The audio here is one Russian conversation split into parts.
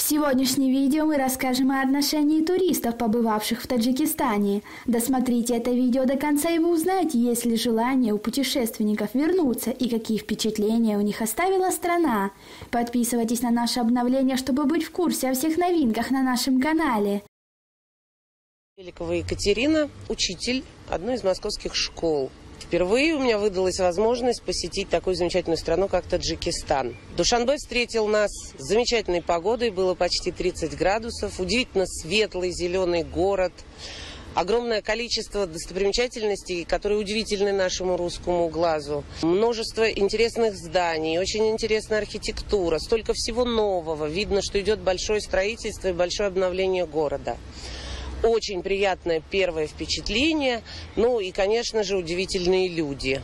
сегодняшнем видео мы расскажем о отношении туристов, побывавших в Таджикистане. Досмотрите это видео до конца, и вы узнаете, есть ли желание у путешественников вернуться и какие впечатления у них оставила страна. Подписывайтесь на наше обновление, чтобы быть в курсе о всех новинках на нашем канале. Великова Екатерина, учитель одной из московских школ. Впервые у меня выдалась возможность посетить такую замечательную страну, как Таджикистан. Душанбе встретил нас с замечательной погодой, было почти 30 градусов, удивительно светлый зеленый город, огромное количество достопримечательностей, которые удивительны нашему русскому глазу, множество интересных зданий, очень интересная архитектура, столько всего нового, видно, что идет большое строительство и большое обновление города. Очень приятное первое впечатление, ну и, конечно же, удивительные люди.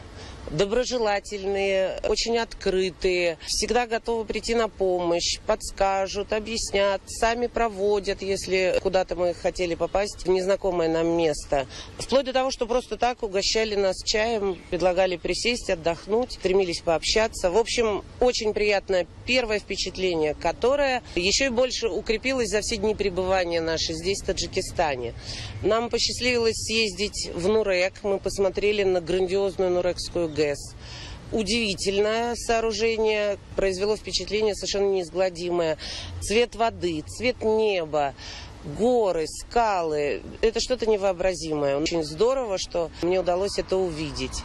Доброжелательные, очень открытые, всегда готовы прийти на помощь, подскажут, объяснят, сами проводят, если куда-то мы хотели попасть в незнакомое нам место. Вплоть до того, что просто так угощали нас чаем, предлагали присесть, отдохнуть, стремились пообщаться. В общем, очень приятное первое впечатление, которое еще и больше укрепилось за все дни пребывания наши здесь, в Таджикистане. Нам посчастливилось съездить в Нурек, мы посмотрели на грандиозную Нурекскую ГЭС. Удивительное сооружение, произвело впечатление совершенно неизгладимое. Цвет воды, цвет неба, горы, скалы. Это что-то невообразимое. Очень здорово, что мне удалось это увидеть.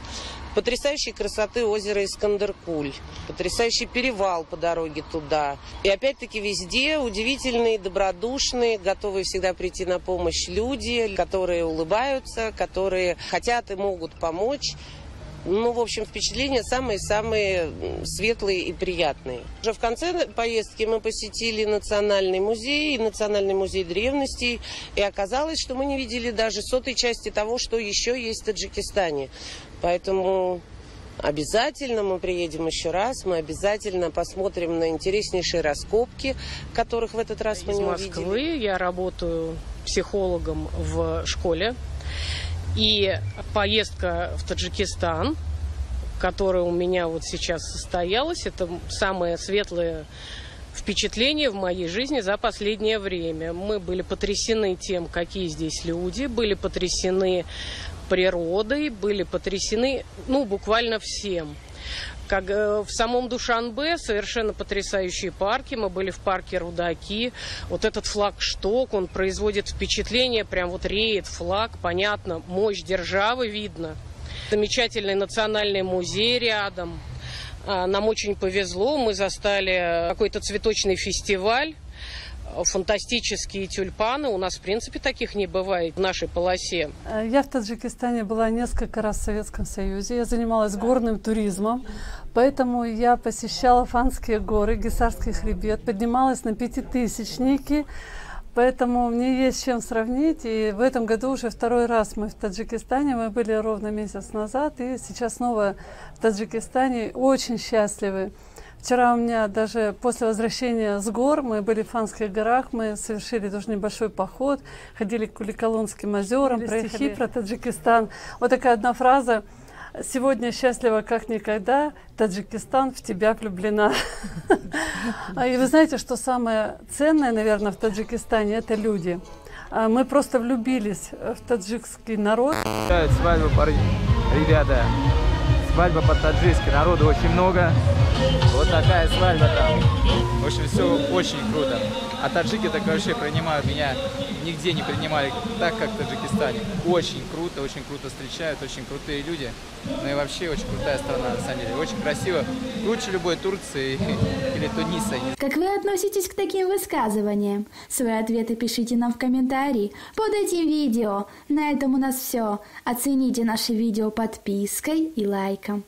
Потрясающей красоты озеро Искандер-Куль, потрясающий перевал по дороге туда. И опять-таки везде удивительные, добродушные, готовые всегда прийти на помощь люди, которые улыбаются, которые хотят и могут помочь. Ну, в общем, впечатления самые-самые светлые и приятные. Уже в конце поездки мы посетили Национальный музей и Национальный музей древностей. И оказалось, что мы не видели даже сотой части того, что еще есть в Таджикистане. Поэтому обязательно мы приедем еще раз. Мы обязательно посмотрим на интереснейшие раскопки, которых в этот раз мы не увидели. Из Москвы я работаю психологом в школе. И поездка в Таджикистан, которая у меня вот сейчас состоялась, это самое светлое впечатление в моей жизни за последнее время. Мы были потрясены тем, какие здесь люди, были потрясены природой, были потрясены, буквально всем. Как в самом Душанбе совершенно потрясающие парки. Мы были в парке Рудаки. Вот этот флагшток, он производит впечатление, прям вот реет флаг, понятно, мощь державы видно. Замечательный национальный музей рядом. Нам очень повезло, мы застали какой-то цветочный фестиваль. Фантастические тюльпаны. У нас, в принципе, таких не бывает в нашей полосе. Я в Таджикистане была несколько раз в Советском Союзе. Я занималась горным туризмом, поэтому я посещала Фанские горы, Гисарский хребет, поднималась на пятитысячники, поэтому мне есть чем сравнить. И в этом году уже второй раз мы в Таджикистане. Мы были ровно месяц назад, и сейчас снова в Таджикистане. Очень счастливы. Вчера у меня даже после возвращения с гор, мы были в Фанских горах, мы совершили тоже небольшой поход, ходили к Куликолонским озерам, проехали про Таджикистан. Вот такая одна фраза: «Сегодня счастлива как никогда, Таджикистан в тебя влюблена». И вы знаете, что самое ценное, наверное, в Таджикистане – это люди. Мы просто влюбились в таджикский народ. Свадьба, ребята. Свадьба по-таджикски, народу очень много. Вот такая свадьба там. В общем, все очень круто. А таджики так вообще принимают меня, нигде не принимали так, как в Таджикистане. Очень круто встречают, очень крутые люди. Ну и вообще очень крутая страна, на самом деле. Очень красиво. Лучше любой Турции или Туниса. Как вы относитесь к таким высказываниям? Свои ответы пишите нам в комментарии под этим видео. На этом у нас все. Оцените наше видео подпиской и лайком.